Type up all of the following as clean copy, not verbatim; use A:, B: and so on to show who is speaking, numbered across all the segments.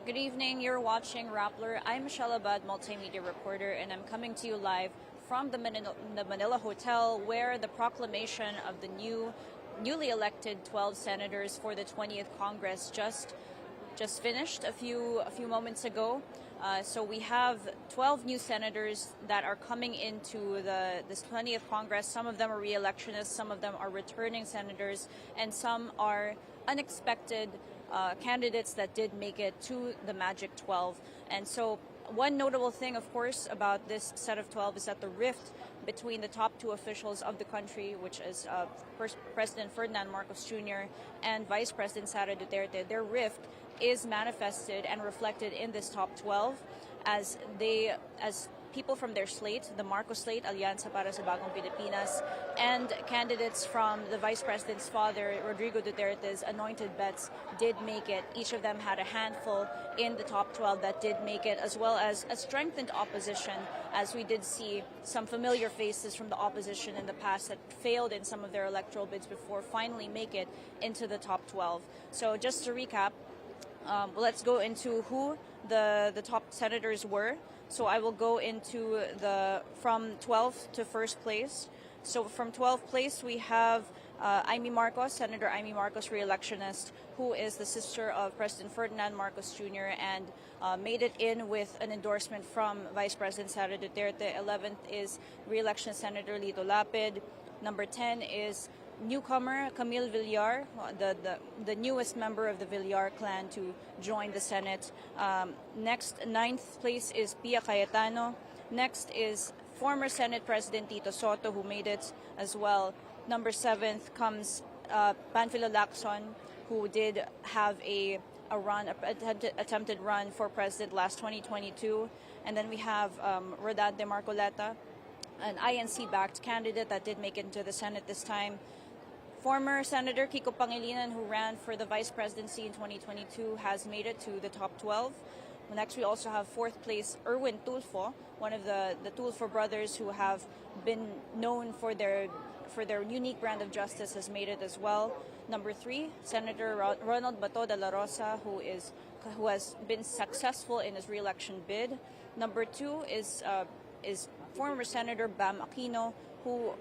A: Good evening. You're watching Rappler. I'm Michelle Abad, multimedia reporter, and I'm coming to you live from the Manila Hotel, where the proclamation of the newly elected 12 senators for the 20th Congress just finished a few moments ago. So we have 12 new senators that are coming into this 20th Congress. Some of them are re-electionists, some of them are returning senators, and some are unexpected candidates that did make it to the Magic 12. And so one notable thing, of course, about this set of 12 is that the rift between the top two officials of the country, which is First President Ferdinand Marcos Jr. and Vice President Sara Duterte, their rift is manifested and reflected in this top 12 as people from their slate, the Marcos slate, Alianza para sa Bagong Pilipinas, and candidates from the Vice President's father, Rodrigo Duterte's anointed bets, did make it. Each of them had a handful in the top 12 that did make it, as well as a strengthened opposition, as we did see some familiar faces from the opposition in the past that failed in some of their electoral bids before finally make it into the top 12. So just to recap, let's go into who the top senators were. So I will go into from 12th to first place. So from 12th place, we have Amy Marcos, Senator Amy Marcos, re-electionist, who is the sister of President Ferdinand Marcos Jr. and made it in with an endorsement from Vice President Sara Duterte. 11th is re-election Senator Lito Lapid. Number 10 is newcomer Camille Villar, the newest member of the Villar clan to join the Senate. Next, 9th place is Pia Cayetano. Next is former Senate President Tito Soto, who made it as well. Number 7th comes Panfilo Lacson, who did have a attempted run for president last 2022. And then we have Rodante Marcoleta, an INC-backed candidate that did make it into the Senate this time. Former Senator Kiko Pangilinan, who ran for the vice presidency in 2022, has made it to the top 12. Next, we also have 4th place Erwin Tulfo, one of the Tulfo brothers who have been known for their unique brand of justice, has made it as well. Number 3, Senator Ronald Bato de la Rosa, who has been successful in his re-election bid. Number 2 is former Senator Bam Aquino, who,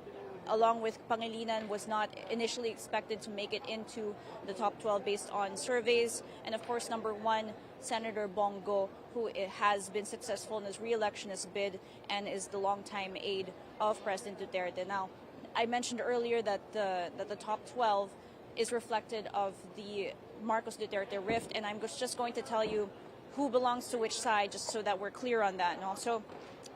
A: along with Pangilinan, was not initially expected to make it into the top 12 based on surveys. And of course, number 1, Senator Bongo, who has been successful in his re-electionist bid and is the longtime aide of President Duterte. Now, I mentioned earlier that the top 12 is reflected of the Marcos Duterte rift, and I'm just going to tell you who belongs to which side, just so that we're clear on that. And also,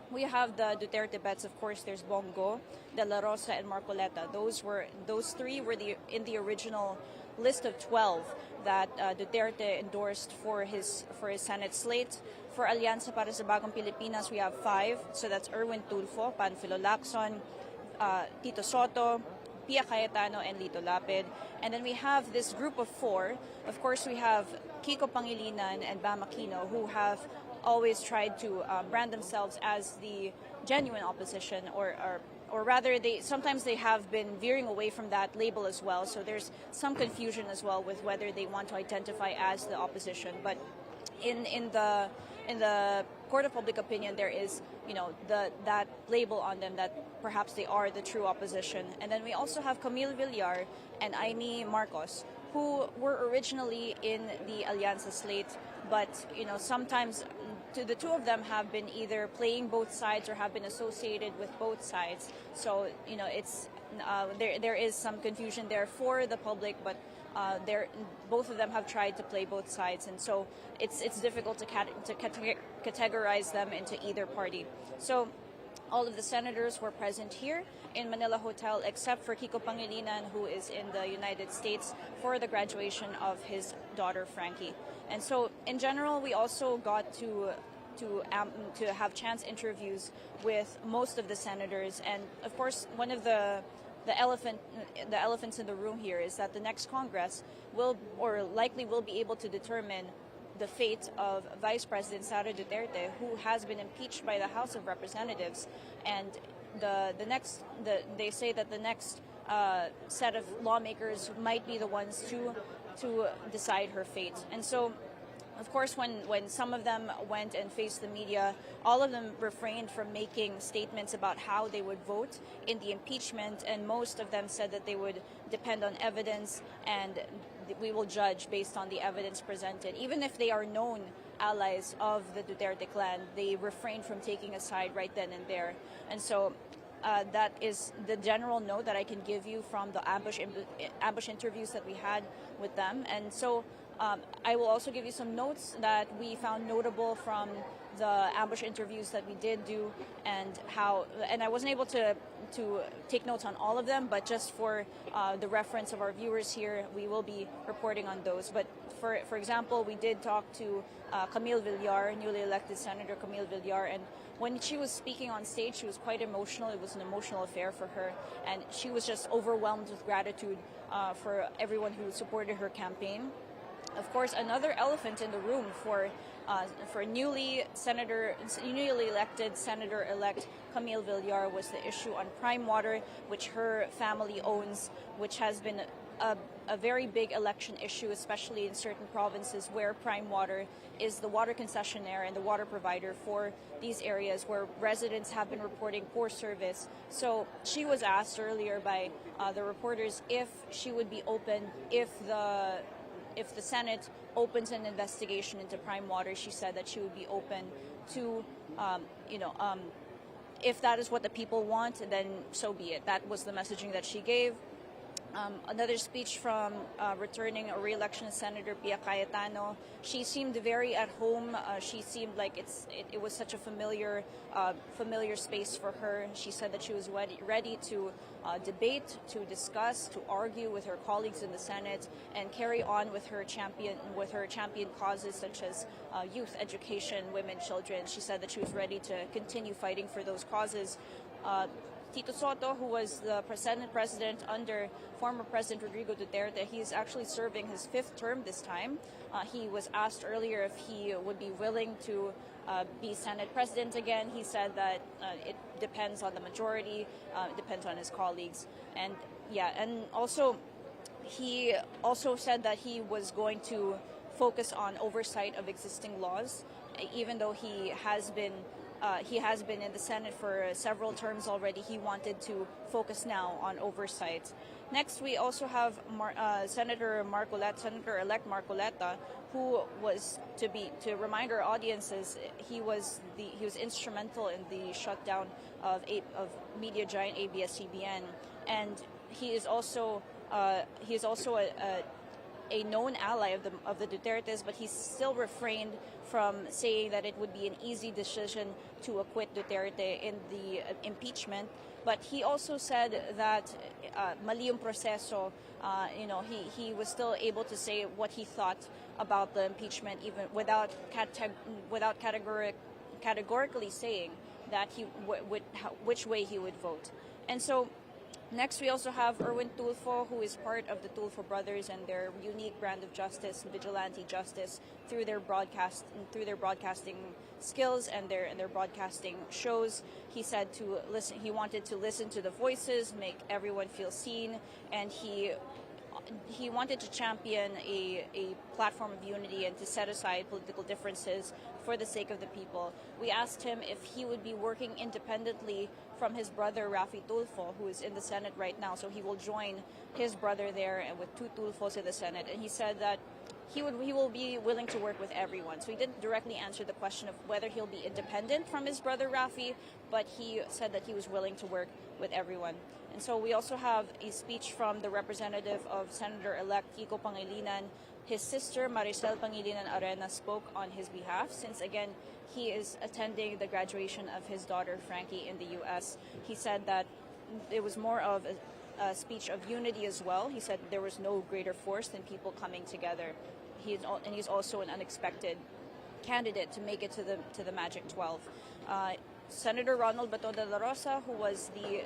A: we have the Duterte bets. Of course, there's Bongo, De La Rosa, and Marcoleta. Those three were in the original list of 12 that Duterte endorsed for his Senate slate. For Alianza para sa Bagong Pilipinas, we have 5. So that's Erwin Tulfo, Panfilo Lacson, Tito Soto, Pia Cayetano, and Lito Lapid. And then we have this group of 4. Of course, we have Kiko Pangilinan and Bam Aquino, who have always tried to brand themselves as the genuine opposition, or rather, sometimes they have been veering away from that label as well. So there's some confusion as well with whether they want to identify as the opposition. But in the court of public opinion, there is that label on them that perhaps they are the true opposition. And then we also have Camille Villar and Amy Marcos, who were originally in the Alianza slate, but sometimes the two of them have been either playing both sides or have been associated with both sides. So it's there is some confusion there for the public, but both of them have tried to play both sides, and so it's difficult to categorize them into either party. So all of the senators were present here in Manila Hotel, except for Kiko Pangilinan, who is in the United States for the graduation of his daughter Frankie. And so, in general, we also got to have chance interviews with most of the senators. And of course, one of the elephants in the room here is that the next Congress likely will be able to determine the fate of Vice President Sara Duterte, who has been impeached by the House of Representatives. And they say that the next set of lawmakers might be the ones to decide her fate. And so Of course, when some of them went and faced the media, all of them refrained from making statements about how they would vote in the impeachment, and most of them said that they would depend on evidence and we will judge based on the evidence presented. Even if they are known allies of the Duterte clan, they refrained from taking a side right then and there. And so that is the general note that I can give you from the ambush interviews that we had with them. And so I will also give you some notes that we found notable from the ambush interviews that we did do, and I wasn't able to take notes on all of them, but just for the reference of our viewers here, we will be reporting on those. But for example, we did talk to Camille Villar, newly elected Senator Camille Villar, and when she was speaking on stage, she was quite emotional. It was an emotional affair for her, and she was just overwhelmed with gratitude for everyone who supported her campaign. Of course, another elephant in the room for newly elected Senator-elect Camille Villar was the issue on prime water, which her family owns, which has been a very big election issue, especially in certain provinces where prime water is the water concessionaire and the water provider for these areas where residents have been reporting poor service. So she was asked earlier by the reporters if she would be open if the Senate opens an investigation into prime water. She said that she would be open to, if that is what the people want, then so be it. That was the messaging that she gave. Another speech from returning a re-election Senator Pia Cayetano. She seemed very at home. She seemed like it was such a familiar space for her. She said that she was ready to debate, to discuss, to argue with her colleagues in the Senate, and carry on with her champion causes such as youth education, women, children. She said that she was ready to continue fighting for those causes. Tito Soto, who was the Senate president under former President Rodrigo Duterte, he is actually serving his 5th term this time. He was asked earlier if he would be willing to be Senate president again. He said that it depends on the majority, it depends on his colleagues. And also he also said that he was going to focus on oversight of existing laws, even though he has been in the Senate for several terms already. He wanted to focus now on oversight. Next, we also have Senator-elect Marcoleta, who was to remind our audiences, he was instrumental in the shutdown of media giant ABS-CBN, and he is also a known ally of the Dutertes, but he still refrained from saying that it would be an easy decision to acquit Duterte in the impeachment. But he also said that mali yung proseso. He was still able to say what he thought about the impeachment, even without categorically saying that which way he would vote. And so next, we also have Erwin Tulfo, who is part of the Tulfo brothers and their unique brand of justice, vigilante justice, through their broadcasting skills and their broadcasting shows. He said he wanted to listen to the voices, make everyone feel seen, and he wanted to champion a platform of unity and to set aside political differences for the sake of the people. We asked him if he would be working independently from his brother Rafi Tulfo, who is in the Senate right now. So he will join his brother there and with 2 Tulfos in the Senate. And he said that he will be willing to work with everyone. So he didn't directly answer the question of whether he'll be independent from his brother Rafi, but he said that he was willing to work with everyone. And so we also have a speech from the representative of Senator-elect Kiko Pangilinan. His sister Maricel Pangilinan Arena spoke on his behalf, since again he is attending the graduation of his daughter Frankie in the U.S. He said that it was more of a speech of unity as well. He said there was no greater force than people coming together. He's also an unexpected candidate to make it to the Magic 12. Senator Ronald Bato de la Rosa, who was the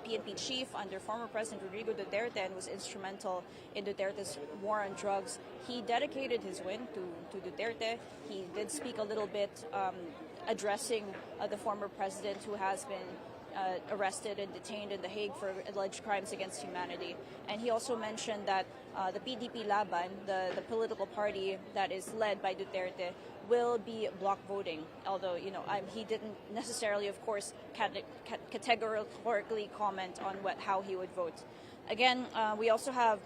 A: PNP chief under former President Rodrigo Duterte and was instrumental in Duterte's war on drugs, he dedicated his win to Duterte. He did speak a little bit addressing the former president, who has been arrested and detained in The Hague for alleged crimes against humanity. And he also mentioned that the PDP Laban, the political party that is led by Duterte, will be block voting. Although, he didn't necessarily, of course, categorically comment on how he would vote. Again, we also have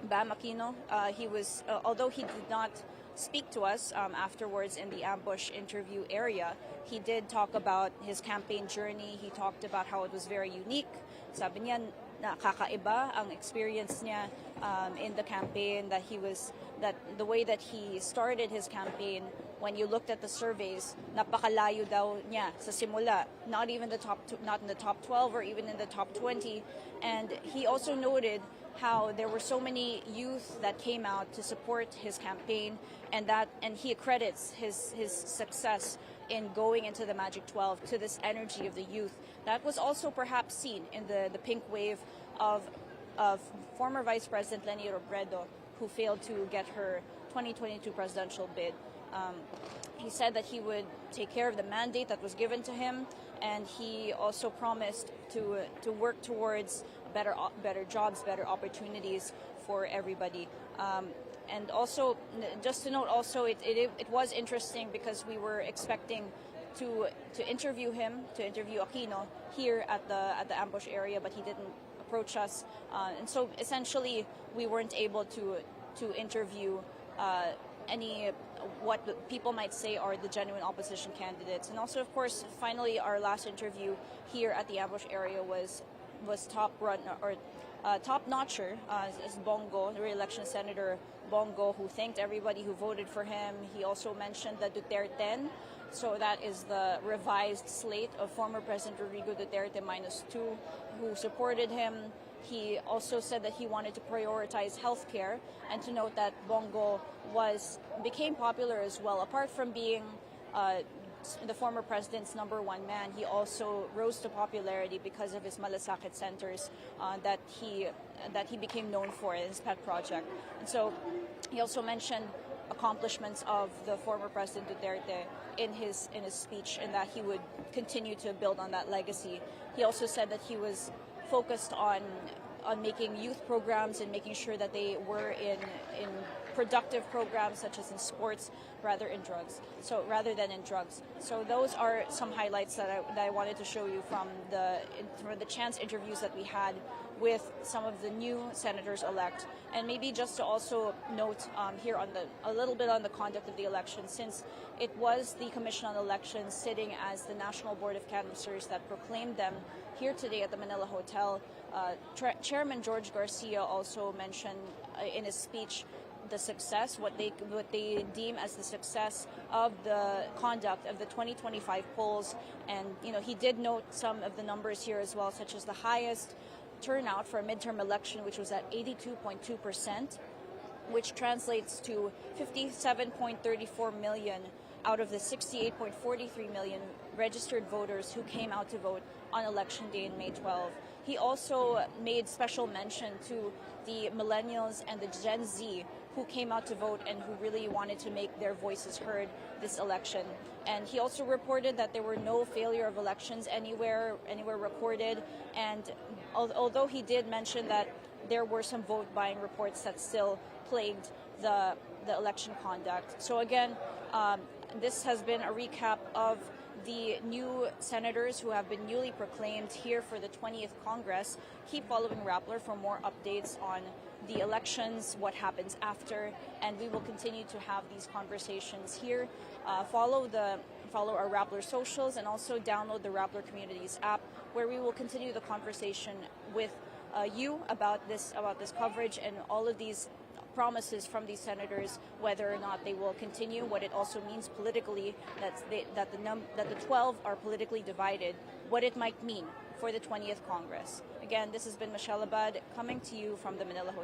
A: Bam Aquino. He was, although he did not speak to us afterwards in the ambush interview area, he did talk about his campaign journey. He talked about how it was very unique. Sabi niya, nakakaiba ang experience niya in the campaign, that the way that he started his campaign, when you looked at the surveys, napakalayo daw niya sa simula, not in the top 12 or even in the top 20. And he also noted how there were so many youth that came out to support his campaign, and he accredits his success in going into the Magic 12 to this energy of the youth that was also perhaps seen in the pink wave of former Vice President Leni Robredo, who failed to get her 2022 presidential bid. He said that he would take care of the mandate that was given to him, and he also promised to work towards better jobs, better opportunities for everybody. And also, just to note, also it was interesting because we were expecting to interview Aquino here at the ambush area, but he didn't approach us, and so essentially we weren't able to interview any what people might say are the genuine opposition candidates. And also, of course, finally, our last interview here at the ambush area was top-notcher is Bongo, the re-election Senator Bongo, who thanked everybody who voted for him. He also mentioned the Duterte, so that is the revised slate of former President Rodrigo Duterte -2, who supported him. He also said that he wanted to prioritize healthcare, and to note that Bongo became popular as well. Apart from being the former president's #1 man, he also rose to popularity because of his malasakit centers that he became known for in his pet project. And so he also mentioned accomplishments of the former President Duterte in his speech, and that he would continue to build on that legacy. He also said that he was focused on making youth programs and making sure that they were in productive programs, such as in sports, rather than in drugs. So those are some highlights that I wanted to show you from the chance interviews that we had with some of the new senators-elect. And maybe just to also note here a little bit on the conduct of the election, since it was the Commission on Elections sitting as the National Board of Canvassers that proclaimed them here today at the Manila Hotel. Chairman George Garcia also mentioned in his speech the success, what they deem as the success of the conduct of the 2025 polls. And he did note some of the numbers here as well, such as the highest turnout for a midterm election, which was at 82.2%, which translates to 57.34 million out of the 68.43 million registered voters who came out to vote on Election Day in May 12. He also made special mention to the millennials and the Gen Z who came out to vote and who really wanted to make their voices heard this election. And he also reported that there were no failure of elections anywhere recorded. And although he did mention that there were some vote buying reports that still plagued the election conduct. So again, this has been a recap of the new senators who have been newly proclaimed here for the 20th Congress. Keep following Rappler for more updates on the elections, what happens after, and we will continue to have these conversations here. Follow our Rappler socials, and also download the Rappler Communities app, where we will continue the conversation with you about this coverage and all of these promises from these senators, whether or not they will continue, what it also means politically that the 12 are politically divided, what it might mean for the 20th Congress. Again, this has been Michelle Abad coming to you from the Manila Hotel.